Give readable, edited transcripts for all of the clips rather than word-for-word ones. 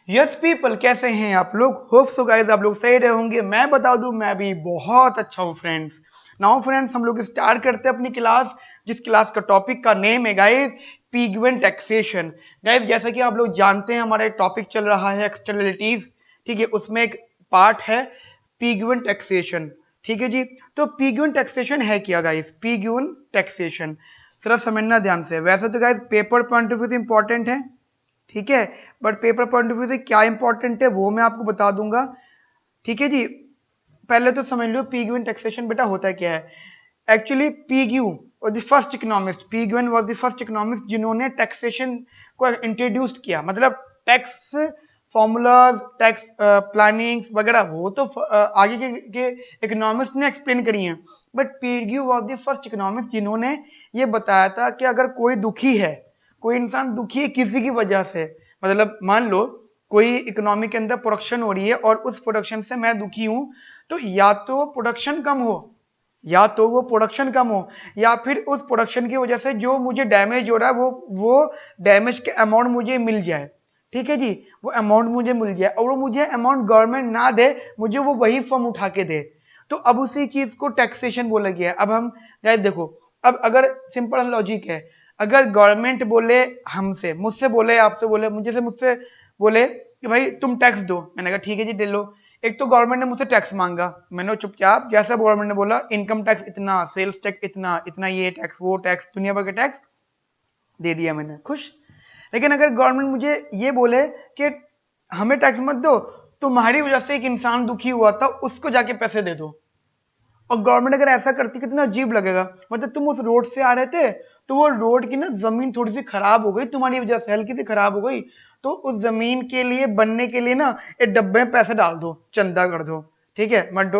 Yes people, कैसे हैं आप लोग? होप सो गाइस आप लोग सही रहे होंगे। मैं बता दूं, मैं भी बहुत अच्छा हूं फ्रेंड्स। नाउ फ्रेंड्स, हम लोग स्टार्ट करते हैं अपनी क्लास, जिस क्लास का टॉपिक का नेम है गाइस पिगमेंट टैक्सेशन। गाइस जैसा कि आप लोग जानते हैं, हमारा टॉपिक चल रहा है एक्सटर्नलिटीज, ठीक है। उसमें एक पार्ट है पिगमेंट टैक्सेशन, ठीक है जी। तो पिगमेंट टैक्सेशन है क्या गाइस? पिगमेंट टैक्सेशन जरा समझना ध्यान से। वैसे तो guys paper point of view से इंपॉर्टेंट है, ठीक है, but paper point of view से क्या इंपॉर्टेंट है वो मैं आपको बता दूंगा, ठीक है जी। पहले तो समझ लो पिग्यून टैक्सेशन बेटा होता क्या है। एक्चुअली पिग्यू और द फर्स्ट इकोनॉमिस्ट, पिग्यून वाज द फर्स्ट इकोनॉमिस्ट जिन्होंने टैक्सेशन को इंट्रोड्यूस किया। मतलब टैक्स फॉर्मूलाज, टैक्स प्लानिंग वगैरह वो तो आगे के इकोनॉमिस्ट ने एक्सप्लेन करी हैं, but Pigou was the first economist जिन्होंने ये बताया था कि अगर कोई दुखी है, कोई इंसान दुखी है किसी की वजह से, मतलब मान लो कोई इकोनॉमी के अंदर प्रोडक्शन हो रही है और उस प्रोडक्शन से मैं दुखी हूं, तो या तो प्रोडक्शन कम हो, या तो वो प्रोडक्शन कम हो, या फिर उस प्रोडक्शन की वजह से जो मुझे डैमेज हो रहा है वो डैमेज के अमाउंट मुझे मिल जाए, ठीक है जी। वो अमाउंट मुझे मिल जाए और वो मुझे अमाउंट गवर्नमेंट ना दे, मुझे वो वही फॉर्म उठा के दे, तो अब उसी चीज को टैक्सेशन बोला गया है। अब हम गाइस देखो, अब अगर सिंपल लॉजिक है, अगर गवर्नमेंट बोले हमसे, मुझसे बोले, आपसे बोले, मुझसे बोले कि भाई तुम टैक्स दो, मैंने कहा ठीक है जी दे लो। एक तो गवर्नमेंट ने मुझसे टैक्स मांगा, मैंने चुपचाप जैसा गवर्नमेंट ने बोला इनकम टैक्स इतना, सेल्स टैक्स इतना इतना, ये टैक्स वो टैक्स, दुनिया भर के टैक्स दे दिया मैंने, खुश। लेकिन अगर गवर्नमेंट मुझे ये बोले कि हमें टैक्स मत दो, तुम्हारी वजह से एक इंसान दुखी हुआ था उसको जाके पैसे दे दो, और गवर्नमेंट अगर ऐसा करती कितना अजीब लगेगा। मतलब तुम उस रोड से आ रहे थे, तो वो रोड की ना जमीन थोड़ी सी खराब हो गई तुम्हारी वजह से, हल्की सी खराब हो गई, तो उस जमीन के लिए बनने के लिए ना एक डब्बे में पैसे डाल दो, चंदा कर दो, ठीक है, मत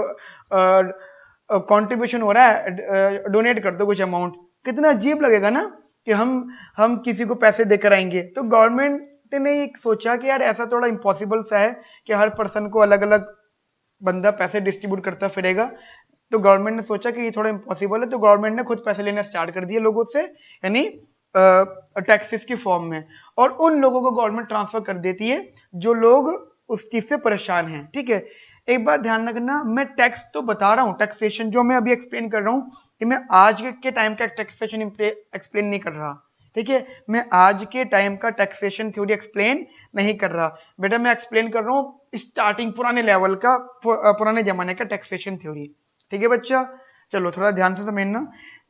कंट्रीब्यूशन हो रहा है, डोनेट कर दो कुछ अमाउंट। कितना अजीब लगेगा ना कि हम किसी को पैसे देकर आएंगे। तो गवर्नमेंट ने सोचा कि यार ऐसा थोड़ा इम्पॉसिबल सा है कि हर पर्सन को अलग अलग बंदा पैसे डिस्ट्रीब्यूट करता फिरेगा। तो गवर्नमेंट ने सोचा कि ये थोड़ा इम्पॉसिबल है, तो गवर्नमेंट ने खुद पैसे लेना स्टार्ट कर दिए लोगों से, यानी टैक्सेस की फॉर्म में, और उन लोगों को गवर्नमेंट ट्रांसफर कर देती है जो लोग उस चीज से परेशान हैं, ठीक है। एक बात ध्यान रखना, मैं टैक्स तो बता रहा हूँ, टैक्सेशन जो मैं अभी एक्सप्लेन कर रहा हूँ कि मैं आज के टाइम का टैक्सेशन एक्सप्लेन नहीं कर रहा, ठीक है। मैं आज के टाइम का टैक्सेशन थ्योरी एक्सप्लेन नहीं कर रहा बेटा, मैं एक्सप्लेन कर रहा हूँ स्टार्टिंग पुराने लेवल का, पुराने जमाने का टैक्सेशन थ्योरी, ठीक है बच्चा। चलो थोड़ा ध्यान से समझना।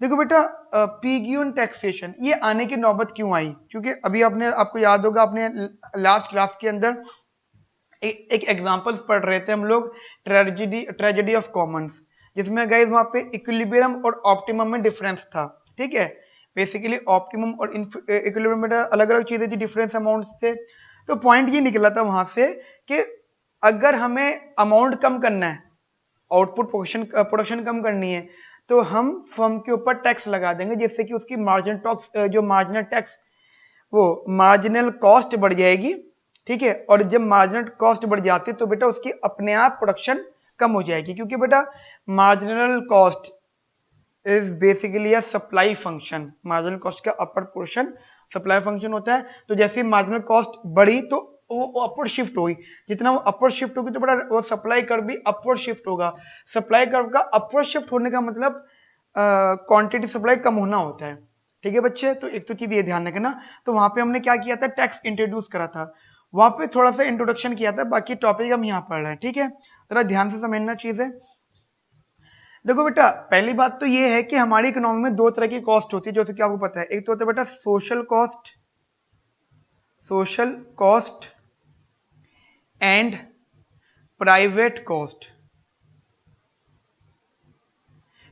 देखो बेटा, पिग्यून टैक्सेशन ये आने की नौबत क्यों आई? क्योंकि अभी आपको याद होगा, आपने लास्ट क्लास के अंदर एक एग्जांपल्स पढ़ रहे थे हम लोग, ट्रेजेडी ऑफ कॉमन्स, जिसमें गए वहां पे इक्विलिब्रियम और ऑप्टिमम में डिफरेंस था, ठीक है। बेसिकली ऑप्टिमम और इक्विलिब्रियम में अलग अलग चीजें थी, डिफरेंस अमाउंट से। तो पॉइंट ये निकला था वहां से कि अगर हमें अमाउंट कम करना है, आउटपुट प्रोडक्शन कम करनी है, तो हम फर्म के ऊपर टैक्स लगा देंगे, जिससे कि उसकी मार्जिनल टैक्स, जो मार्जिनल टैक्स, वो मार्जिनल कॉस्ट बढ़ जाएगी, ठीक है। और जब मार्जिनल कॉस्ट बढ़ जाती है तो बेटा उसकी अपने आप प्रोडक्शन कम हो जाएगी, क्योंकि बेटा marginal cost is basically a supply function. Marginal cost का अपर पोर्शन सप्लाई फंक्शन होता है। तो जैसे मार्जिनल कॉस्ट बढ़ी तो वो अपवर्ड शिफ्ट होगी, जितना वो अपवर्ड शिफ्ट होगी तो बड़ा वो सप्लाई कर्व भी अपवर्ड शिफ्ट होगा। सप्लाई कर्व का अपवर्ड शिफ्ट होने का मतलब क्वांटिटी सप्लाई कम होना होता है, ठीक है बच्चे। तो एक तो चीज ये ध्यान रखना। तो वहां पे हमने क्या किया था, टैक्स इंट्रोड्यूस करा था, वहां पे थोड़ा सा इंट्रोडक्शन किया था, बाकी टॉपिक हम यहाँ पढ़ रहे हैं, ठीक है। जरा ध्यान से समझना चीज है। देखो बेटा, पहली बात तो ये है कि हमारी इकोनॉमी में दो तरह की कॉस्ट होती है, जैसे कि आपको पता है। एक तो होता है बेटा social cost, social cost and private cost.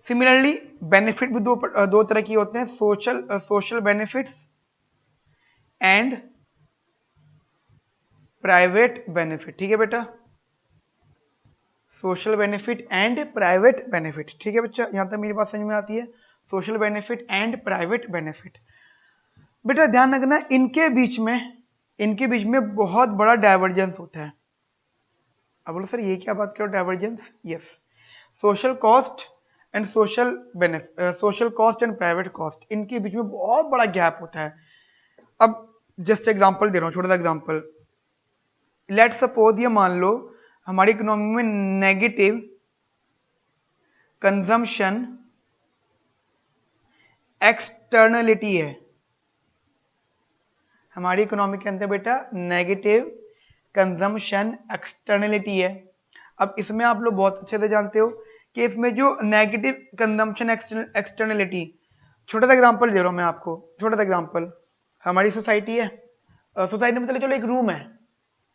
Similarly benefit भी दो तरह की होते हैं, social benefits and private benefit, ठीक है बेटा। Social benefit and private benefit, ठीक है बच्चा, यहां तक मेरी बात समझ में आती है। Social benefit and private benefit, बेटा ध्यान रखना, इनके बीच में बहुत बड़ा डाइवर्जेंस होता है। अब बोलो सर ये क्या बात करो, divergence? Yes, social cost and social cost and private cost, इनके बीच में बहुत बड़ा गैप होता है। अब जस्ट एग्जांपल दे रहा हूं, छोटा सा एग्जांपल। लेट सपोज ये मान लो हमारी इकोनॉमी में नेगेटिव कंजम्पशन एक्सटर्नलिटी है। हमारी इकोनॉमी के अंदर बेटा नेगेटिव कंजम्पशन एक्सटर्नलिटी है। अब इसमें आप लोग बहुत अच्छे से जानते हो कि इसमें जो नेगेटिव कंजम्पशन एक्सटर्नलिटी, छोटा सा एग्जांपल दे रहा हूं मैं आपको, छोटा सा एग्जांपल। हमारी सोसाइटी है, सोसाइटी में चलो एक रूम है,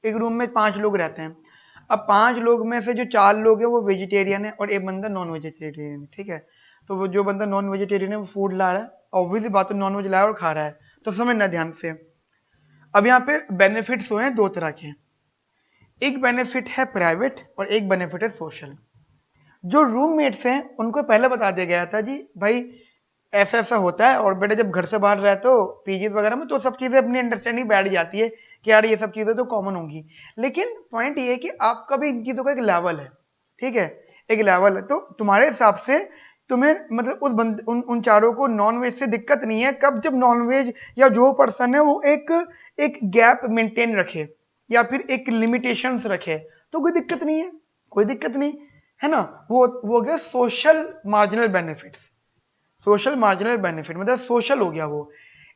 एक रूम में 5 लोग रहते हैं। अब 5 लोग में से जो 4 लोग हैं वो वेजिटेरियन है और एक बंदा नॉन वेजिटेरियन है, ठीक है। तो वो जो बंदा नॉन वेजिटेरियन है वो फूड ला रहा है, ऑब्वियसली बात है नॉन वेज लाया और खा रहा है, तो समझना ध्यान से। अब यहाँ पे बेनिफिट्स हुए हैं 2 तरह के, एक बेनिफिट है प्राइवेट और एक बेनिफिट है सोशल। जो रूममेट्स हैं उनको पहले बता दिया गया था जी भाई ऐसा ऐसा होता है, और बेटा जब घर से बाहर रहते हो पीजीज वगैरह में तो सब चीजें अपनी अंडरस्टैंडिंग बैठ जाती है कि यार ये सब चीजें तो कॉमन होंगी। लेकिन पॉइंट ये है कि आपका भी इन चीजों का एक लेवल है, ठीक है, एक लेवल है। तो तुम्हारे हिसाब से तुम्हें मतलब उन चारों को नॉनवेज से दिक्कत नहीं है, कब जब नॉनवेज या जो पर्सन है वो एक गैप मेंटेन रखे या फिर एक लिमिटेशंस रखे तो कोई दिक्कत नहीं है, कोई दिक्कत नहीं है ना। वो हो गया social marginal benefits. Social marginal benefit मतलब सोशल हो गया वो।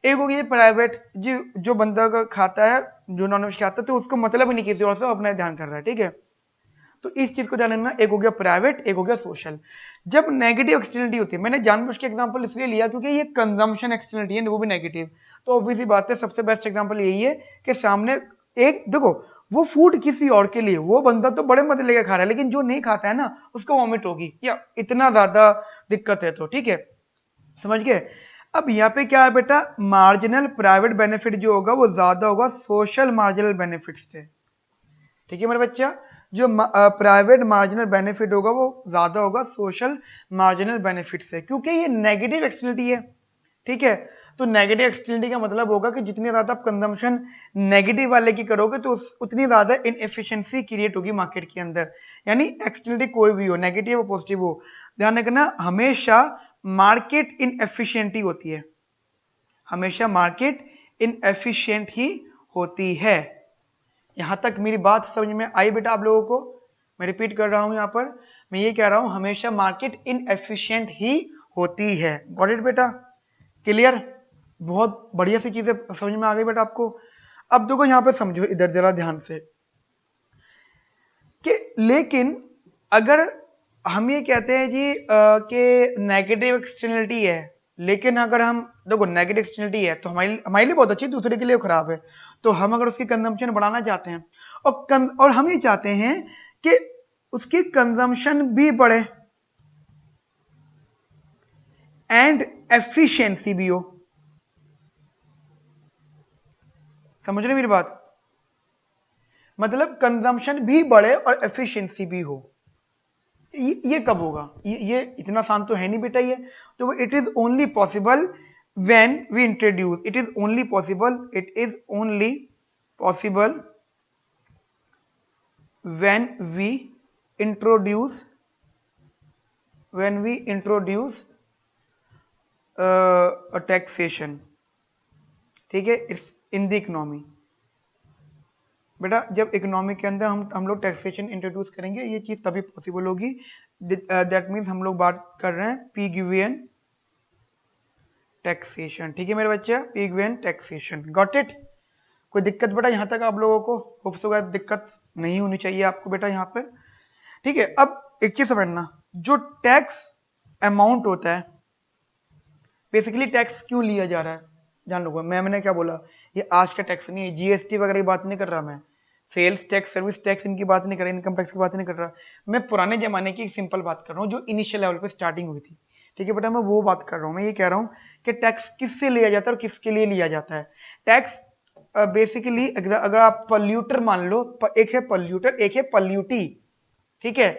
एक हो गया प्राइवेट, जी जो बंदा का खाता है, जो नॉनवेज खाता है तो उसको मतलब ही नहीं किसी और से, अपना ध्यान कर रहा है, ठीक है। तो इस चीज को ध्यान रखना, एक हो गया प्राइवेट, एक हो गया सोशल। जब नेगेटिव एक्सटर्नलिटी होती है, मैंने जानबूझ के एग्जांपल इसलिए लिया क्योंकि ये कंजम्पशन एक्सटर्नलिटी है वो भी नेगेटिव। तो ऑब्वियसली बात है सबसे बेस्ट एग्जांपल यही है कि सामने एक देखो वो फूड किसी और के लिए, वो बंदा तो बड़े मजे लेके खा रहा है लेकिन जो नहीं खाता है ना उसको वॉमिट होगी या इतना ज्यादा दिक्कत है, तो ठीक है, समझ गए। अब यहाँ पे क्या है बेटा, मार्जिनल प्राइवेट बेनिफिट जो होगा वो ज्यादा होगा सोशल मार्जिनल बेनिफिट से, ठीक है मेरे बच्चा। जो प्राइवेट मार्जिनल बेनिफिट होगा वो ज्यादा होगा सोशल मार्जिनल बेनिफिट से, क्योंकि ये नेगेटिव एक्सटर्नलिटी है, ठीक है। तो नेगेटिव एक्सटर्नलिटी का मतलब होगा कि जितनी ज्यादा आप कंजम्पशन नेगेटिव वाले की करोगे तो उतनी ज्यादा इनएफिशिएंसी क्रिएट होगी मार्केट के अंदर। यानी एक्सटर्नलिटी कोई भी हो, नेगेटिव और पॉजिटिव हो, ध्यान रखना हमेशा मार्केट इनएफिशिएंटी होती है, हमेशा मार्केट इनएफिशिएंट ही होती है। यहां तक मेरी बात समझ में आई बेटा आप लोगों को? मैं रिपीट कर रहा हूं, यहां पर मैं ये कह रहा हूं हमेशा मार्केट इनएफिशिएंट ही होती है। गॉट इट बेटा? क्लियर? बहुत बढ़िया सी चीजें समझ में आ गई बेटा आपको। अब देखो यहां पे समझो इधर जरा ध्यान से कि लेकिन अगर हम ये कहते हैं जी कि नेगेटिव एक्सटर्नलिटी है, लेकिन अगर हम देखो नेगेटिव एक्सटर्नलिटी है तो हमारे लिए बहुत अच्छी, दूसरे के लिए खराब है। तो हम अगर उसकी कंजम्पशन बढ़ाना चाहते हैं और हम ये चाहते हैं कि उसकी कंजम्पशन भी बढ़े एंड एफिशिएंसी भी हो, समझ रहे मेरी बात? मतलब कंजम्पशन भी बढ़े और एफिशिएंसी भी हो। ये कब होगा? ये इतना आसान तो है नहीं बेटा ये। तो it is only possible when we introduce, it is only possible, it is only possible when we introduce a taxation, ठीक है, इट्स इन द इकोनॉमी। बेटा जब इकोनॉमी के अंदर हम लोग टैक्सेशन इंट्रोड्यूस करेंगे ये चीज तभी पॉसिबल होगी। दैट मीन्स हम लोग बात कर रहे हैं पिग्वियन टैक्सेशन, ठीक है मेरे बच्चे, पिग्वियन टैक्सेशन। Got it? कोई दिक्कत बेटा यहां तक आप लोगों को? होप सो गाइस दिक्कत नहीं होनी चाहिए आपको बेटा यहाँ पे, ठीक है। अब एक चीज समझना, जो टैक्स अमाउंट होता है, बेसिकली टैक्स क्यों लिया जा रहा है जान लो। मैंने क्या बोला, ये आज का टैक्स नहीं है, जीएसटी वगैरह की बात नहीं कर रहा मैं, सेल्स टैक्स, सर्विस टैक्स, इनकी बात नहीं कर रहा, इनकम टैक्स की बात नहीं कर रहा मैं, पुराने जमाने की एक सिंपल बात कर रहा हूँ जो इनिशियल लेवल पे स्टार्टिंग हुई थी, ठीक है बेटा, मैं वो बात कर रहा हूँ। मैं ये कह रहा हूँ कि टैक्स किससे लिया जाता है और किसके लिए लिया जाता है। टैक्स बेसिकली अगर आप पॉल्यूटर मान लो, एक है पॉल्यूटर एक है पॉल्यूटी, ठीक है।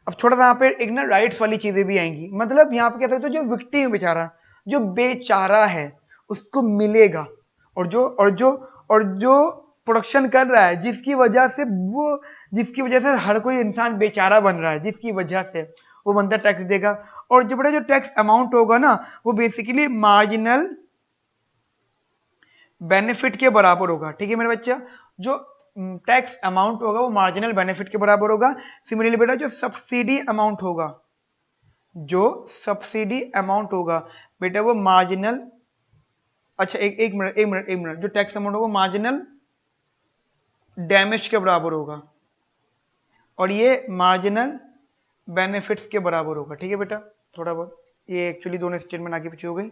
अब छोटा सा यहाँ पे एक ना राइट्स वाली चीजें भी आएंगी, मतलब यहाँ पे क्या कहते हैं जो विक्टिम है बेचारा, जो बेचारा है उसको मिलेगा, और जो प्रोडक्शन कर रहा है जिसकी वजह से हर कोई इंसान बेचारा बन रहा है, जिसकी वजह से वो बंदा टैक्स देगा। और जो बड़ा जो टैक्स अमाउंट होगा ना वो बेसिकली मार्जिनल बेनिफिट के बराबर होगा, ठीक है मेरे बच्चा। जो टैक्स अमाउंट होगा वो मार्जिनल बेनिफिट के बराबर होगा। सिमिलरली बेटा जो सब्सिडी अमाउंट होगा, जो सब्सिडी अमाउंट होगा बेटा वो मार्जिनल, अच्छा एक मिनट, जो टैक्स अमाउंट होगा मार्जिनल डैमेज के बराबर होगा और ये मार्जिनल बेनिफिट्स के बराबर होगा। ठीक है बेटा, थोड़ा बहुत ये एक्चुअली दोनों स्टेटमेंट आगे पीछे हो गई।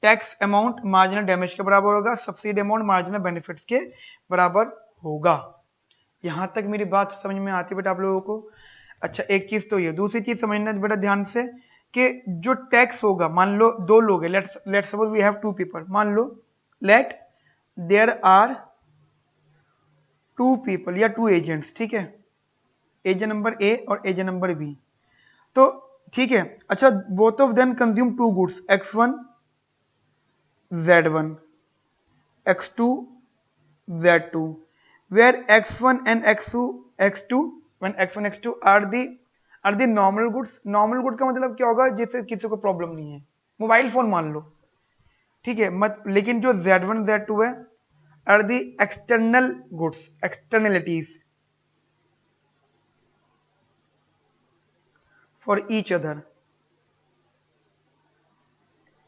टैक्स अमाउंट मार्जिनल डैमेज के बराबर होगा, सब्सिडी अमाउंट मार्जिनल बेनिफिट्स के बराबर होगा। यहां तक मेरी बात समझ में आती है बेटा आप लोगों को? अच्छा एक चीज तो ये, दूसरी चीज समझना बेटा ध्यान से कि जो टैक्स होगा, मान लो दो लोग हैं, let suppose we have two people, मान लो let there are two people या टू एजेंट्स, ठीक है, एजेंट नंबर ए और एजेंट नंबर बी। तो ठीक है, अच्छा both of them consume two goods x1 z1 x2 z2 where x1 and x2 when x1 x2 are the normal goods। Normal good का मतलब क्या होगा? जिससे किसी को प्रॉब्लम नहीं है, मोबाइल फोन मान लो, ठीक है मत, लेकिन जो z1 z2 है are the external goods, externalities for each other.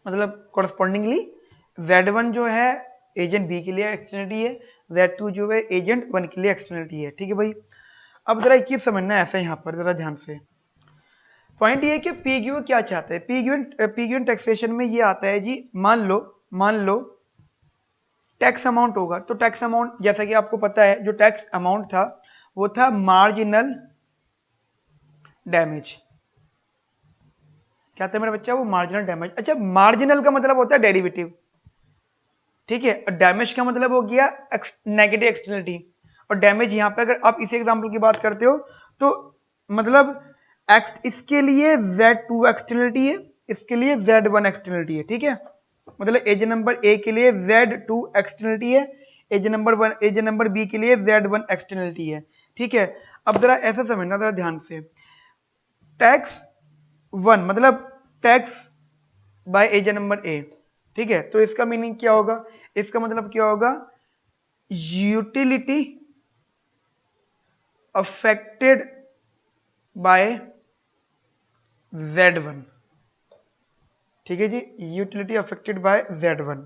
मतलब कॉरस्पॉन्डिंगली z1 जो है एजेंट बी के लिए एक्सटर्नलिटी है, z2 जो है एजेंट 1 के लिए एक्सटर्नलिटी है। ठीक है भाई, अब जरा एक चीज समझना है ऐसा, यहां पर जरा ध्यान से पॉइंट ये है कि पीक्यू क्या चाहता है। पीक्यू टैक्सेशन में ये आता है जी, मान लो टैक्स अमाउंट होगा, तो टैक्स अमाउंट जैसा कि आपको पता है जो टैक्स अमाउंट था वो था मार्जिनल डैमेज। क्या था मेरा बच्चा? वो मार्जिनल डैमेज। अच्छा मार्जिनल का मतलब होता है डेरिवेटिव, ठीक है, और डैमेज का मतलब हो गया नेगेटिव एक्सटर्नलिटी। और डैमेज यहां पे अगर आप इसी एग्जांपल की बात करते हो तो मतलब इसके लिए z2 एक्सटर्नलिटी है, इसके लिए z1 एक्सटर्नलिटी है। ठीक है, मतलब एज नंबर ए के लिए z2 एक्सटर्नलिटी है, एज नंबर बी के लिए z1 एक्सटर्नलिटी है। ठीक है, अब जरा ऐसा समझना जरा ध्यान से, टैक्स 1 मतलब टैक्स बाय एज नंबर ए, ठीक है, तो इसका मीनिंग क्या होगा? इसका मतलब क्या होगा? Utility affected by z1। ठीक है जी, यूटिलिटी अफेक्टेड बाय z1,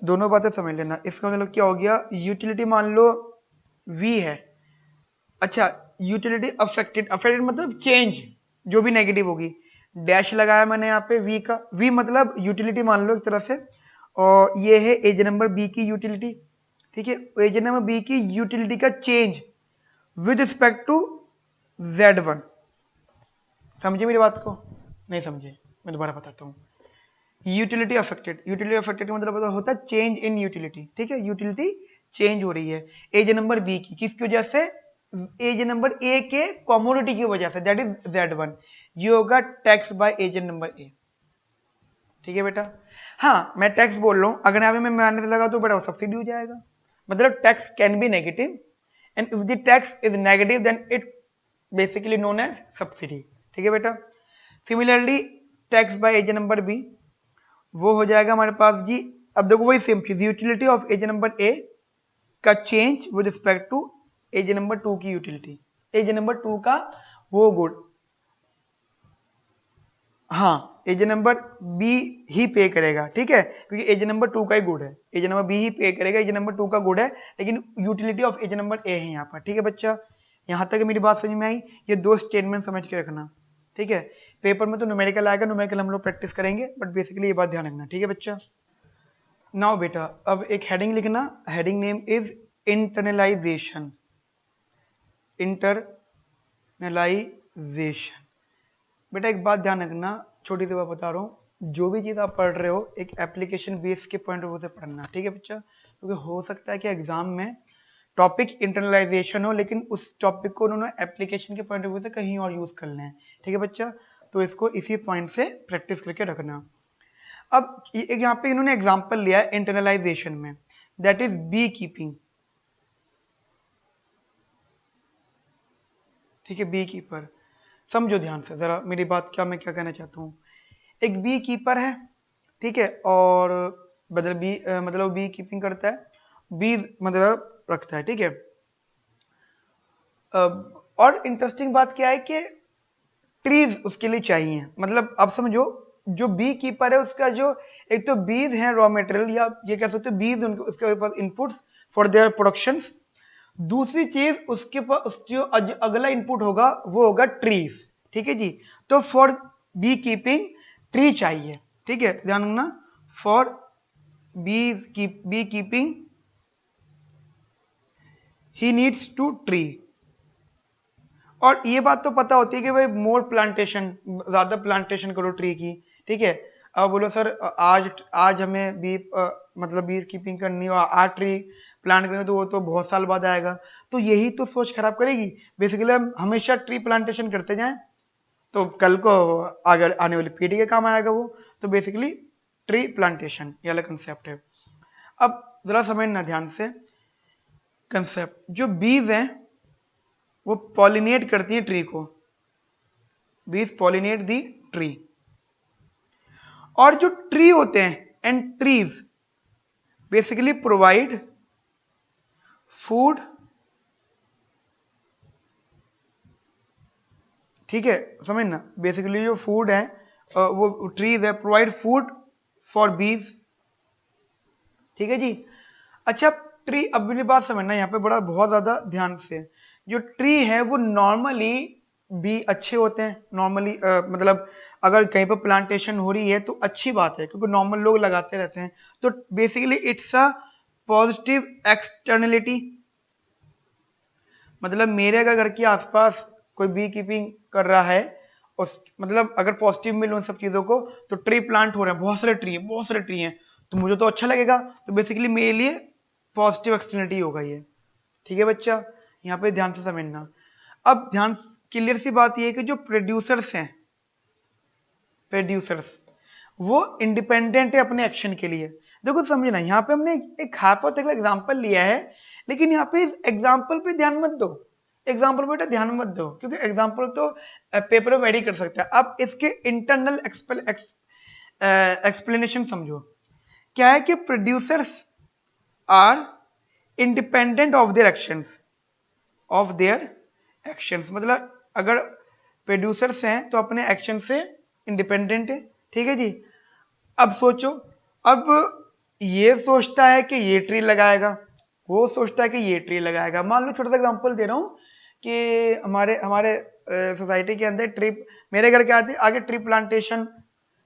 दोनों बातें समझ लेना। इसका मतलब क्या हो गया? यूटिलिटी मान लो v है, अच्छा यूटिलिटी अफेक्टेड मतलब चेंज जो भी नेगेटिव होगी, डैश लगाया मैंने यहाँ पे v का, v मतलब यूटिलिटी मान लो एक तरह से, और ये है एज नंबर बी की यूटिलिटी। ठीक है, एज नंबर बी की यूटिलिटी का change with respect to z1। समझे मेरी बात को? नहीं समझे? मैं दोबारा बताता हूँ। यूटिलिटी अफेक्टेड का मतलब होता है चेंज इन यूटिलिटी। ठीक है, यूटिलिटी चेंज हो रही है एज नंबर बी की, किसकी वजह से? एज नंबर ए के कॉमोडिटी की वजह से, दैट इज z1। ये होगा tax by agent number A. ठीक है बेटा, हाँ मैं टैक्स बोल रहा हूं, अगर यहाँ पे मैं माइनस लगा तो बेटा सब्सिडी हो जाएगा। मतलब tax can be negative and if the tax is negative then it basically known as subsidy. ठीक है बेटा, similarly tax by agent number B वो हो जाएगा हमारे पास जी, अब देखो वही सेम चीज, utility of agent number A का change with respect to agent number 2 की यूटिलिटी, एजेंट नंबर 2 का वो गुड, हाँ एजेंट नंबर बी ही पे करेगा। ठीक है, क्योंकि एजेंट नंबर 2 का ही गुड है, एजेंट नंबर बी ही पे करेगा, एजेंट नंबर 2 का गुड है, लेकिन यूटिलिटी ऑफ एजेंट नंबर ए है यहाँ पर। ठीक है बच्चा, यहाँ तक मेरी बात समझ में आई? ये दो स्टेटमेंट समझ के रखना। ठीक है, पेपर में तो न्यूमेरिकल आएगा, न्यूमेरिकल हम लोग प्रैक्टिस करेंगे, बट बेसिकली ये बात ध्यान रखना। ठीक है बच्चा, नाउ बेटा अब एक हेडिंग लिखना, heading name is internalisation. Internalisation बेटा एक बात ध्यान रखना, छोटी सी बात बता रहा हूँ, जो भी चीज़ आप पढ़ रहे हो एक एप्लीकेशन बेस के पॉइंट ऑफ व्यू से पढ़ना। ठीक है बच्चा, क्योंकि हो सकता है कि एग्जाम में टॉपिक इंटरनलाइजेशन हो लेकिन उस टॉपिक को उन्होंने एप्लीकेशन के पॉइंट ऑफ व्यू से कहीं और यूज कर लें। ठीक है बच्चा, तो इसको इसी पॉइंट से प्रैक्टिस करके रखना। अब यहाँ पे इन्होंने एग्जाम्पल लिया है इंटरनलाइजेशन में, दैट इज बी कीपिंग। ठीक है, बी कीपर, समझो ध्यान से जरा मेरी बात, क्या मैं क्या कहना चाहता हूँ। एक बी कीपर है, ठीक है, और मतलब बी कीपिंग करता है, बी मतलब रखता है। ठीक है, और इंटरेस्टिंग बात क्या है कि ट्रीज उसके लिए चाहिए, मतलब अब समझो जो बी कीपर है उसका जो एक तो बीज है रॉ मटेरियल, या ये कह सकते हो बीज उनके उसके पास इनपुट्स फॉर देयर प्रोडक्शन। दूसरी चीज उसके पास जो अगला इनपुट होगा वो होगा ट्रीज। ठीक है जी, तो फॉर बी कीपिंग ट्री चाहिए। ठीक है, ध्यान रखना, for bee keeping he needs to tree. और ये बात तो पता होती है कि भाई मोर प्लांटेशन, ज्यादा प्लांटेशन करो ट्री की। ठीक है, अब बोलो सर आज आज हमें मतलब बी कीपिंग करनी हो, आज ट्री प्लांट करेंगे तो वो तो बहुत साल बाद आएगा, तो यही तो सोच खराब करेगी। बेसिकली हम हमेशा ट्री प्लांटेशन करते जाएं तो कल को आगे आने वाली पीढ़ी के काम आएगा वो। तो बेसिकली ट्री प्लांटेशन ये वाला कंसेप्ट है। अब जरा समझना ध्यान से कंसेप्ट, जो बीज हैं वो पॉलिनेट करती है ट्री को, बीज पॉलिनेट दी ट्री। और जो ट्री होते हैं and trees basically provide food, ठीक है समझना, बेसिकली जो फूड है वो ट्रीज है प्रोवाइड फूड फॉर बीज। ठीक है जी। अच्छा ट्री, अब मेरी बात समझना यहाँ पे बड़ा बहुत ज्यादा ध्यान से, जो ट्री है वो नॉर्मली भी अच्छे होते हैं नॉर्मली, मतलब अगर कहीं पर प्लांटेशन हो रही है तो अच्छी बात है क्योंकि नॉर्मल लोग लगाते रहते हैं, तो basically it's a positive externality. मतलब मेरे अगर घर के आसपास कोई बी कीपिंग कर रहा है, उस मतलब अगर पॉजिटिव मिलो उन सब चीजों को, तो ट्री प्लांट हो रहे हैं, बहुत सारे ट्री हैं, बहुत सारे ट्री हैं, तो मुझे तो अच्छा लगेगा, तो बेसिकली मेरे लिए पॉजिटिव एक्सटर्नलिटी होगा ये। ठीक है बच्चा, यहाँ पे ध्यान से समझना। अब ध्यान, क्लियर सी बात ये है कि जो प्रोड्यूसर्स हैं, प्रोड्यूसर्स वो इंडिपेंडेंट है अपने एक्शन के लिए। देखो समझना, यहाँ पे हमने एक हाइपोथेटिकल एग्जांपल लिया है, लेकिन यहाँ पे इस एग्जांपल पे ध्यान मत दो, एग्जांपल पे ध्यान मत दो, क्योंकि एग्जांपल तो पेपर में वेरी कर सकता है। अब इसके इंटरनल एक्सप्लेनेशन समझो। क्या है कि producers are independent of their actions, of their actions, मतलब अगर प्रोड्यूसर्स हैं तो अपने एक्शन से इंडिपेंडेंट है। ठीक है जी। अब सोचो, अब ये सोचता है कि ये ट्री लगाएगा, वो सोचता है कि ये ट्री लगाएगा। मान लो छोटा सा एग्जांपल दे रहा हूँ कि हमारे हमारे सोसाइटी के अंदर ट्री, मेरे घर के आगे ट्री प्लांटेशन,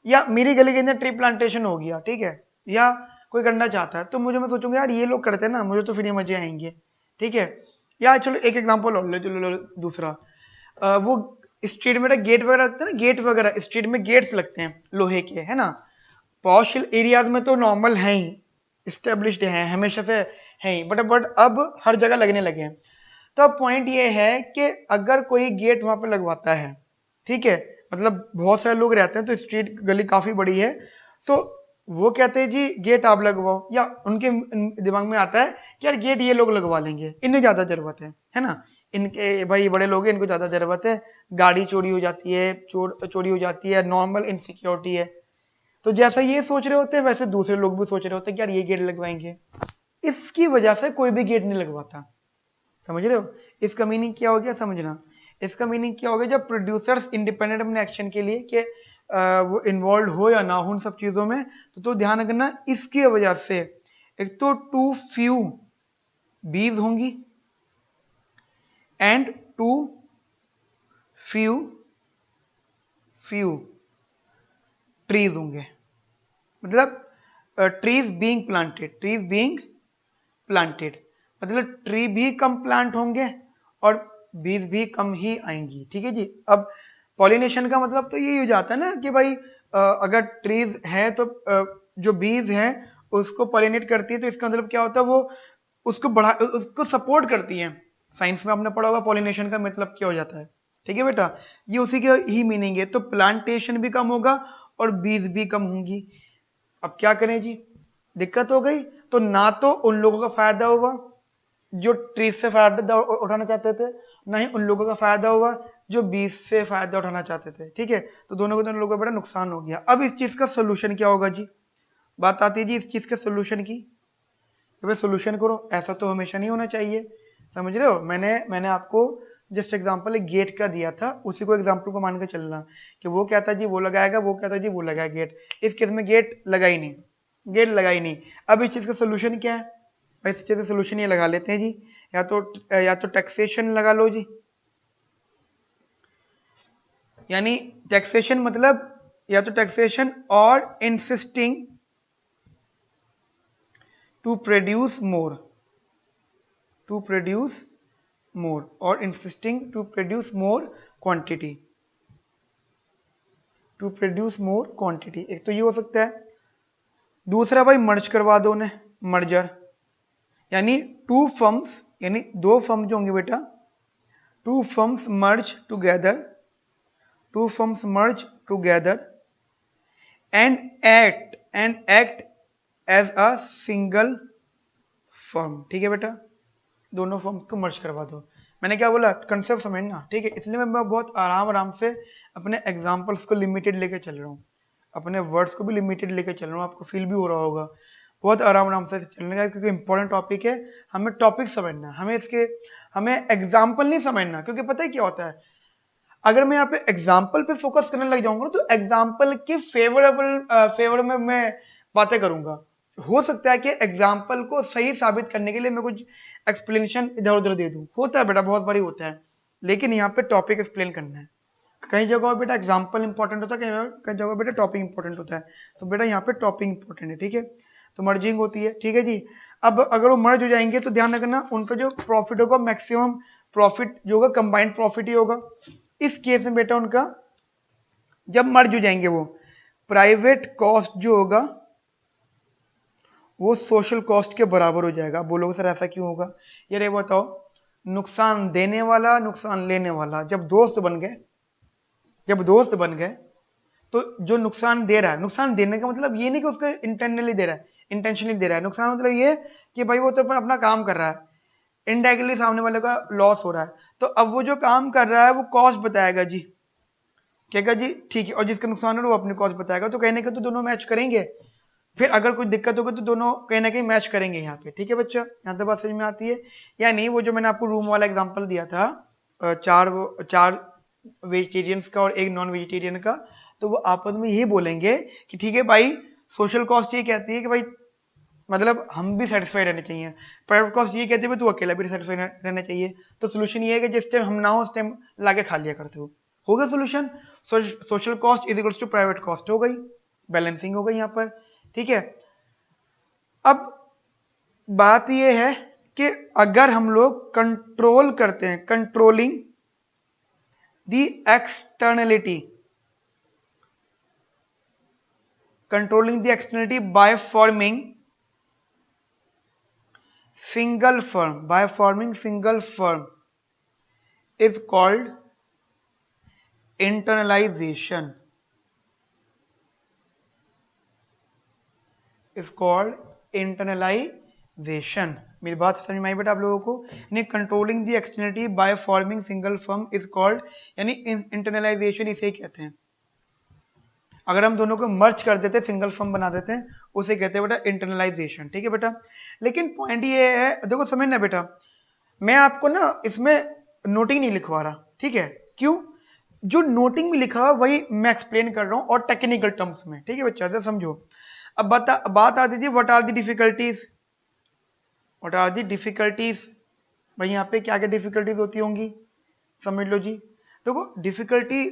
या मेरी गली के अंदर ट्री प्लांटेशन हो गया, ठीक है, या कोई करना चाहता है, तो मैं सोचूंगा यार ये लोग करते हैं ना, मुझे तो फिर ये मजे आएंगे। ठीक है, या चलो एक एग्जांपल और ले चलो, दूसरा वो स्ट्रीट में गेट वगैरह लगते हैं ना, गेट वगैरह स्ट्रीट में गेट्स लगते हैं लोहे के, है ना, पॉश एरियाज में तो नॉर्मल है ही, स्टेब्लिश्ड है हमेशा से है ही, बट अब हर जगह लगने लगे हैं। तो अब पॉइंट ये है कि अगर कोई गेट वहां पर लगवाता है, ठीक है, मतलब बहुत सारे लोग रहते हैं तो स्ट्रीट गली काफी बड़ी है, तो वो कहते हैं जी गेट आप लगवाओ, या उनके दिमाग में आता है कि यार गेट ये लोग लगवा लेंगे, इन्हें ज्यादा जरूरत है ना, इनके भाई बड़े लोग हैं, इनको ज्यादा जरूरत है, गाड़ी चोरी हो जाती है, चोरी हो जाती है, नॉर्मल इनसिक्योरिटी है। तो जैसा ये सोच रहे होते हैं वैसे दूसरे लोग भी सोच रहे होते हैं कि यार ये गेट लगवाएंगे, इसकी वजह से कोई भी गेट नहीं लगवाता। समझ रहे हो, इसका मीनिंग क्या हो गया समझना, इसका मीनिंग क्या हो गया, जब प्रोड्यूसर्स इंडिपेंडेंट अपने एक्शन के लिए कि वो इन्वॉल्व हो या ना हो उन सब चीजों में, तो ध्यान रखना इसकी वजह से एक तो टू फ्यू बीज होंगी and too few few trees होंगे, मतलब trees being planted, trees being planted, मतलब ट्री भी कम प्लांट होंगे और बीज भी कम ही आएंगी। ठीक है जी। अब पॉलिनेशन का मतलब तो यही हो जाता है ना कि भाई अगर ट्रीज है तो जो बीज है उसको पॉलिनेट करती है, तो इसका मतलब क्या होता है, वो उसको बढ़ा, उसको सपोर्ट करती है। साइंस में आपने पढ़ा होगा पॉलिनेशन का मतलब क्या हो जाता है। ठीक है बेटा, ये उसी के ही मीनिंग है, तो प्लांटेशन भी कम होगा और बीज भी कम होंगी। अब क्या करें जी, दिक्कत हो गई, तो ना तो उन लोगों का फायदा हुआ जो ट्रीज से फायदा उठाना चाहते थे, ना ही उन लोगों का फायदा हुआ जो बीज से फायदा उठाना चाहते थे। ठीक है, तो दोनों लोगों को बड़ा नुकसान हो गया। अब इस चीज का सोल्यूशन क्या होगा जी, बात आती है जी इस चीज के सोल्यूशन की, तो भाई सोल्यूशन करो, ऐसा तो हमेशा नहीं होना चाहिए। समझ रहे हो, मैंने आपको जस्ट एग्जांपल एक गेट का दिया था, उसी को एग्जांपल को मान के चलना कि वो क्या था जी वो लगाएगा, वो क्या था जी वो लगाएगा गेट। इस केस में गेट लगा ही नहीं, गेट लगा ही नहीं। अब इस चीज का सोल्यूशन क्या है? इस चीज का सोल्यूशन ये लगा लेते हैं जी, या तो टैक्सेशन लगा लो जी, यानी टैक्सेशन मतलब या तो टैक्सेशन और insisting to produce more, to produce more और insisting to produce more quantity, to produce more quantity. एक तो ये हो सकता है। दूसरा भाई मर्ज करवा दो उन्हें, मर्जर, यानी टू फर्म्स, यानी दो फर्म जो होंगे बेटा, two firms merge together, two firms merge together and act as a single firm. ठीक है बेटा, दोनों फर्म्स को मर्ज करवा दो। मैंने क्या बोला, कंसेप्ट समझना, ठीक है। इसलिए मैं बहुत आराम आराम से अपने एग्जांपल्स को लिमिटेड लेके चल रहा हूँ, अपने वर्ड्स को भी लिमिटेड लेके चल रहा हूँ, आपको फील भी हो रहा होगा। बहुत आराम आराम से चलने का, क्योंकि इंपॉर्टेंट टॉपिक है, हमें टॉपिक समझना है, हमें एग्जाम्पल नहीं समझना। क्योंकि पता है क्या होता है, अगर मैं यहाँ पे एग्जाम्पल पे फोकस करने लग जाऊंगा तो एग्जाम्पल के फेवर में मैं बातें करूंगा। हो सकता है कि एग्जाम्पल को सही साबित करने के लिए मैं कुछ एक्सप्लेनेशन इधर उधर दे दूं, होता है बेटा, बहुत बारी होता है। लेकिन यहाँ पे टॉपिक एक्सप्लेन करना है। कई जगहों बेटा एग्जाम्पल इंपॉर्टेंट होता है, कई जगह बेटा टॉपिक इंपॉर्टेंट होता है। तो बेटा यहाँ पे टॉपिक इंपॉर्टेंट है, ठीक है। तो मर्जिंग होती है, ठीक है जी। अब अगर वो मर्ज हो जाएंगे तो ध्यान रखना, उनका जो प्रॉफिट होगा, मैक्सिमम प्रॉफिट जो होगा कंबाइंड प्रॉफिट ही होगा। इस केस में बेटा उनका जब मर्ज हो जाएंगे, वो प्राइवेट कॉस्ट जो होगा वो सोशल कॉस्ट के बराबर हो जाएगा। बोलोगे सर ऐसा क्यों होगा? यार ये बताओ, नुकसान देने वाला नुकसान लेने वाला जब दोस्त बन गए, जब दोस्त बन गए, तो जो नुकसान दे रहा है, नुकसान देने का मतलब ये नहीं कि उसको इंटेंशनली दे रहा है, इंटेंशनली दे रहा है। नुकसान मतलब ये कि भाई वो तो अपना काम कर रहा है, इनडायरेक्टली सामने वाले का लॉस हो रहा है। तो अब वो जो काम कर रहा है वो कॉस्ट बताएगा जी, कहेगा जी ठीक है, और जिसका नुकसान हो रहा है वो अपनी कॉस्ट बताएगा। तो कहने के तो दोनों मैच करेंगे, फिर अगर कोई दिक्कत होगी तो दोनों कहीं ना कहीं मैच करेंगे यहाँ पे। ठीक है बच्चा, यहाँ तक बात समझ में आती है? यानी वो जो मैंने आपको रूम वाला एग्जांपल दिया था, चार वेजिटेरियंस का और एक नॉन वेजिटेरियन का, तो वो आपस में यही बोलेंगे कि ठीक है भाई, सोशल कॉस्ट ये कहती है कि भाई मतलब हम भी सेटिस्फाइड रहने चाहिए, प्राइवेट कॉस्ट ये कहते हैं तू अकेला भी सेटिस्फाइड रहना चाहिए। तो सोल्यूशन ये है कि जिस टाइम हम ना हो उस टाइम लाके खा लिया करते हो गया solution. Social cost is equals to private cost हो गई, बैलेंसिंग हो गई यहाँ पर। ठीक है, अब बात यह है कि अगर हम लोग कंट्रोल करते हैं, controlling the externality, controlling the externality by forming single firm, by forming single firm is called internalization, is called internalization। मेरी बात समझ में आई बेटा आप लोगों को? यानी controlling the externality by forming single firm is called, यानी इंटरनलाइजेशन इसे कहते हैं। अगर हम दोनों को मर्ज कर देते, सिंगल फर्म बना देते हैं, उसे कहते हैं बेटा इंटरनलाइजेशन। ठीक है बेटा, लेकिन पॉइंट ये है, देखो समझना बेटा, मैं आपको ना इसमें नोटिंग नहीं लिखवा रहा, ठीक है? क्यों? जो नोटिंग में लिखा हुआ वही मैं एक्सप्लेन कर रहा हूं और टेक्निकल टर्म्स में। ठीक है बच्चा, ऐसे समझो। अब बात आती थी what are the difficulties, what are the difficulties. भाई यहाँ पे क्या क्या डिफिकल्टीज होती होंगी, समझ लो जी। देखो डिफिकल्टी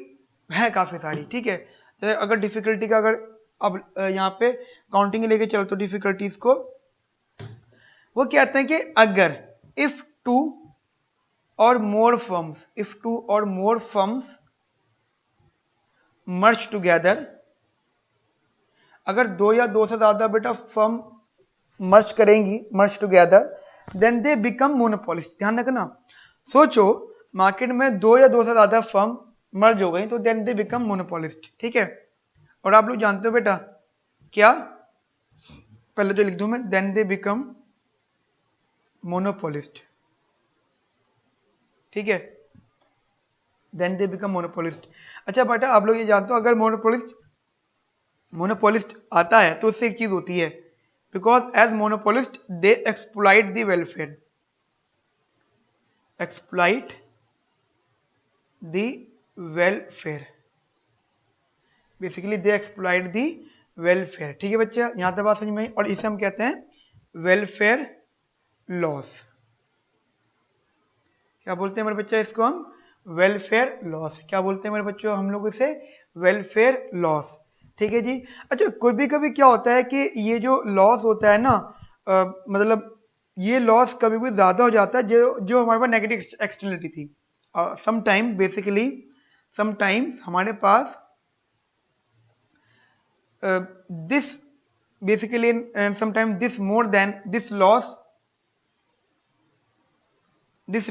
है काफी सारी, ठीक है। जैसे अगर डिफिकल्टी का अगर अब यहाँ पे काउंटिंग लेके चलो तो डिफिकल्टीज को वो कहते हैं कि अगर इफ टू और मोर firms, if two or more firms merge together, अगर दो या दो से ज्यादा बेटा फर्म मर्ज करेंगी, merge together, then they become monopolist. ध्यान रखना, सोचो मार्केट में दो या दो से ज्यादा फर्म मर्ज हो गई तो देन दे बिकम मोनोपोलिस्ट। ठीक है, और आप लोग जानते हो बेटा क्या, पहले तो लिख दूं मैं, देन दे बिकम मोनोपोलिस्ट। ठीक है, देन दे बिकम मोनोपोलिस्ट। अच्छा बेटा आप लोग ये जानते हो अगर मोनोपोलिस्ट आता है तो उससे एक चीज होती है, because as monopolist they exploit the welfare, exploit the welfare, basically they exploit the welfare. ठीक है बच्चा, यहां तक बात समझ में आई। और इसे हम कहते हैं वेलफेयर लॉस। क्या बोलते हैं मेरे बच्चा इसको हम? Welfare loss. क्या बोलते हैं मेरे बच्चों हम लोग इसे? Welfare loss. ठीक है जी। अच्छा, कभी कभी क्या होता है कि ये जो लॉस होता है ना, मतलब ये लॉस कभी कभी ज्यादा हो जाता है जो जो हमारे पास नेगेटिव एक्सटर्नलिटी थी। समटाइम बेसिकली समटाइम्स हमारे पास this basically and sometimes this more than this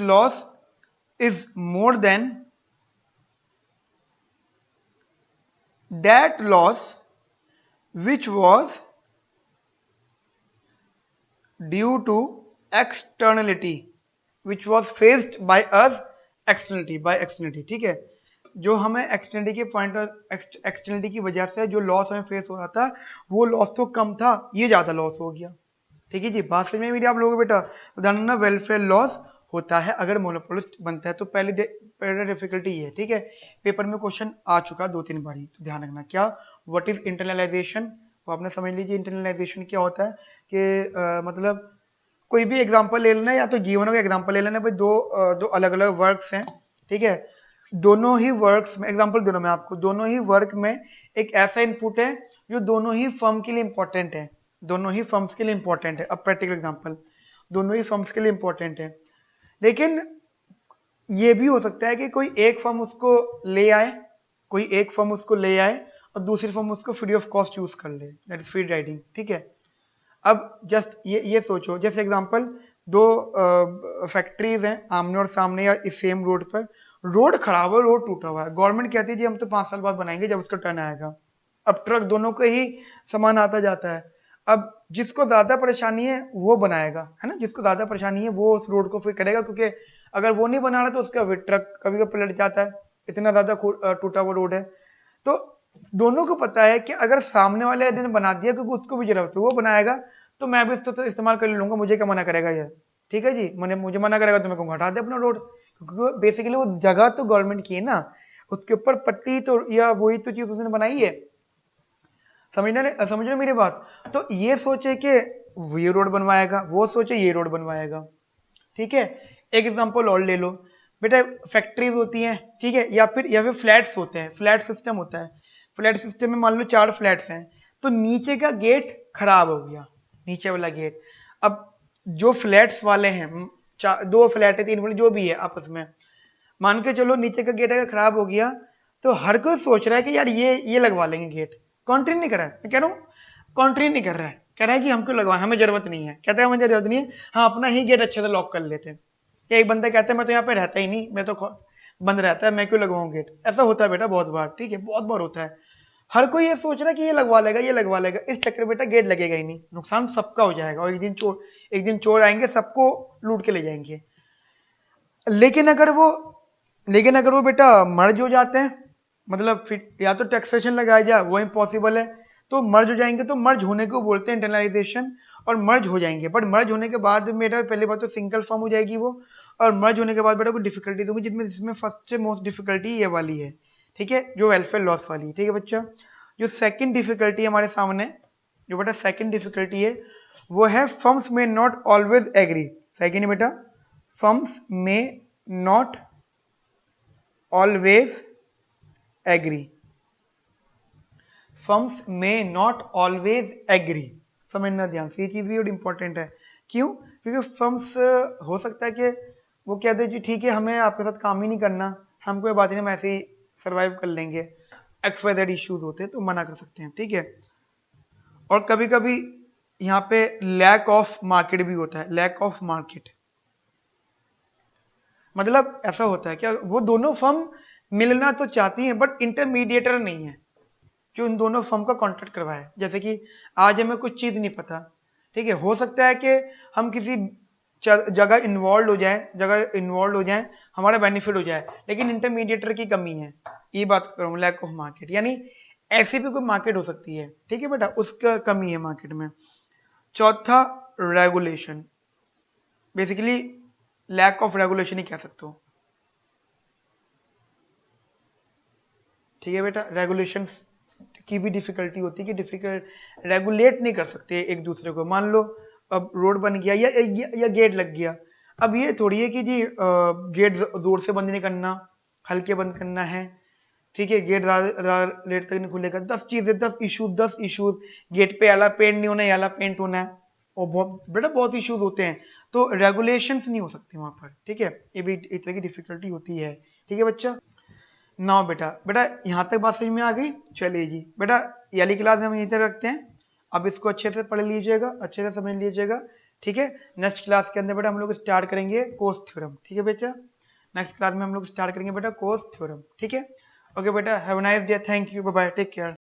loss is more than that loss which was due to externality which was faced by us externality। ठीक है, जो हमें एक्सटर्नलिटी के point externality की वजह से जो लॉस हमें फेस हो रहा था वो लॉस तो कम था, ये ज्यादा लॉस हो गया। ठीक है जी, बात समझ में मेरी आप लोगों को बेटा? तो ध्यान रखना, वेलफेयर लॉस होता है अगर मोनोपोलिस्ट बनता है। तो पहले डिफिकल्टी ये है। ठीक है, पेपर में क्वेश्चन आ चुका 2-3 बारी, तो ध्यान रखना। क्या? What is internalisation? वो आपने समझ लीजिए इंटरनलाइजेशन क्या होता है कि मतलब कोई भी एग्जांपल ले लेना, या तो जीवनों का एग्जांपल ले लेना भाई। दो अलग अलग वर्क्स हैं, ठीक है, दोनों ही वर्क्स में एग्जांपल दे रहा हूं मैं आपको, दोनों ही वर्क में एक ऐसा इनपुट है जो दोनों ही फर्म के लिए इंपॉर्टेंट है, दोनों ही फर्म्स के लिए इंपॉर्टेंट है। अब प्रैक्टिकल एग्जांपल, दोनों ही फर्म्स के लिए इंपॉर्टेंट है, लेकिन ये भी हो सकता है कि कोई एक फर्म उसको ले आए, कोई एक फर्म उसको ले आए और दूसरी फर्म उसको फ्री ऑफ कॉस्ट यूज कर ले, दैट इज फ्री राइडिंग। ठीक है, अब जस्ट ये सोचो, जैसे एग्जांपल दो फैक्ट्रीज हैं आमने और सामने या इस सेम रोड पर, रोड खराब है, रोड टूटा हुआ है, गवर्नमेंट कहती है जी हम तो 5 साल बाद बनाएंगे जब उसका टर्न आएगा। अब ट्रक दोनों को ही सामान आता जाता है, अब जिसको ज्यादा परेशानी है वो बनाएगा, है ना, जिसको ज्यादा परेशानी है वो उस रोड को फिर करेगा, क्योंकि अगर वो नहीं बना रहा तो उसका ट्रक कभी कभी पलट जाता है, इतना ज्यादा टूटा हुआ रोड है। तो दोनों को पता है कि अगर सामने वाले ने बना दिया क्योंकि उसको भी जरूरत है वो बनाएगा, तो मैं भी इसको तो इस्तेमाल कर लूंगा, मुझे क्या मना करेगा ये। ठीक है जी, मैंने मुझे मना करेगा तो मैं कहूँगा हटा दे अपना रोड, क्योंकि बेसिकली वो जगह तो गवर्नमेंट की है ना, उसके ऊपर पट्टी तो या वही तो चीज उसने बनाई है। समझ रहे मेरी बात? तो ये सोचे कि वो ये रोड बनवाएगा, वो सोचे ये रोड बनवाएगा। ठीक है, एक एग्जांपल और ले लो बेटा, फैक्ट्रीज होती हैं, ठीक है, या फिर फ्लैट्स होते हैं, फ्लैट सिस्टम होता है। फ्लैट सिस्टम में मान लो 4 फ्लैट्स हैं, तो नीचे का गेट खराब हो गया, नीचे वाला गेट। अब जो फ्लैट्स वाले हैं, 2 फ्लैट है, 3 फ्लैट जो भी है आपस में, मान के चलो नीचे का गेट अगर खराब हो गया, तो हर कोई सोच रहा है कि यार ये लगवा लेंगे गेट। कॉन्ट्री नहीं कर रहा है, मैं कह रहा हूँ कॉन्ट्री नहीं कर रहा है, कह रहा है कि हमको लगवाए, हमें जरूरत नहीं है, कहता है हमें जरूरत नहीं है, हाँ अपना ही गेट अच्छे से लॉक कर लेते हैं। या एक बंदा कहता है मैं तो यहाँ पे रहता ही नहीं, मैं तो बंद रहता है, मैं क्यों लगवाऊं गेट। ऐसा होता है बेटा बहुत बार, ठीक है, बहुत बार होता है। हर कोई ये सोच रहा है कि ये लगवा लेगा, ये लगवा लेगा, इस चक्कर में बेटा गेट लगेगा ही नहीं, नुकसान सबका हो जाएगा, और एक दिन चोर आएंगे सबको लूट के ले जाएंगे। लेकिन अगर वो लेकिन अगर वो बेटा मर्ज हो जाते हैं, मतलब फिर या तो टैक्सेशन लगाया जाए, वो इम्पॉसिबल है, तो मर्ज हो जाएंगे, तो मर्ज होने को बोलते हैं इंटरनलाइजेशन। और मर्ज हो जाएंगे, बट मर्ज होने के बाद बेटा पहले बात तो सिंगल फॉर्म हो जाएगी वो, और मर्ज होने के बाद बेटा कुछ डिफिकल्टीज होंगी, जिसमें जिसमें फर्स्ट से मोस्ट डिफिकल्टी ये वाली है, ठीक है, जो वेलफेयर लॉस वाली है। ठीक है बच्चा, जो सेकंड डिफिकल्टी हमारे सामने, जो बेटा सेकंड डिफिकल्टी है, वो है फर्म्स में नॉट ऑलवेज एग्री। सेकंड बेटा, फर्म्स में नॉट ऑलवेज एग्री, फर्म्स में नॉट ऑलवेज एग्री, समझना ध्यान से, ये चीज भी बड़ी इंपॉर्टेंट है। क्यों? क्योंकि फर्म्स हो सकता है कि वो कह दे जी ठीक है हमें आपके साथ काम ही नहीं करना, हम कोई बात नहीं, हम ऐसे ही सर्वाइव कर लेंगे, एक्स वाई जेड इश्यूज होते हैं तो मना कर सकते हैं। ठीक है, और कभी कभी यहाँ पे लैक ऑफ मार्केट भी होता है, लैक ऑफ मार्केट, मतलब ऐसा होता है क्या, वो दोनों फर्म मिलना तो चाहती हैं बट इंटरमीडिएटर नहीं है जो इन दोनों फर्म का कॉन्ट्रैक्ट करवाए। जैसे कि आज हमें कुछ चीज नहीं पता, ठीक है, हो सकता है कि हम किसी जगह इन्वॉल्व हो जाए, हमारा बेनिफिट हो जाए, लेकिन इंटरमीडिएटर की कमी है, ये बात कर रहा हूँ, लैक ऑफ मार्केट, यानी ऐसी भी कोई मार्केट हो सकती है, ठीक है बेटा, उसका कमी है मार्केट में। चौथा, regulation, basically lack of regulation ही कह सकते हो। ठीक है बेटा, रेगुलेशंस की भी डिफिकल्टी होती है कि डिफिकल्ट रेगुलेट नहीं कर सकते एक दूसरे को। मान लो अब रोड बन गया या गेट लग गया, अब ये थोड़ी है कि जी गेट जोर से बंद नहीं करना, हल्के बंद करना है, ठीक है, गेट लेट तक नहीं खुलेगा, 10 चीजें, 10 इश्यूज, गेट पे आला पेंट नहीं होना, आला पेंट होना है, और बहुत बेटा बहुत इश्यूज होते हैं, तो रेगुलेशंस नहीं हो सकते वहां पर, ठीक है, ये भी एक तरह की डिफिकल्टी होती है। ठीक है बच्चा, ना बेटा, बेटा यहाँ तक बात समझ में आ गई, चलिए जी बेटा, ये वाली क्लास हम यहीं तक रखते हैं, अब इसको अच्छे से पढ़ लीजिएगा, अच्छे से समझ लीजिएगा, ठीक है। नेक्स्ट क्लास के अंदर बेटा हम लोग स्टार्ट करेंगे कोस थ्योरम, ठीक है बेटा, नेक्स्ट क्लास में हम लोग स्टार्ट करेंगे बेटा कोस थ्योरम, ठीक है। ओके बेटा, have a nice day, thank you, bye bye, take care.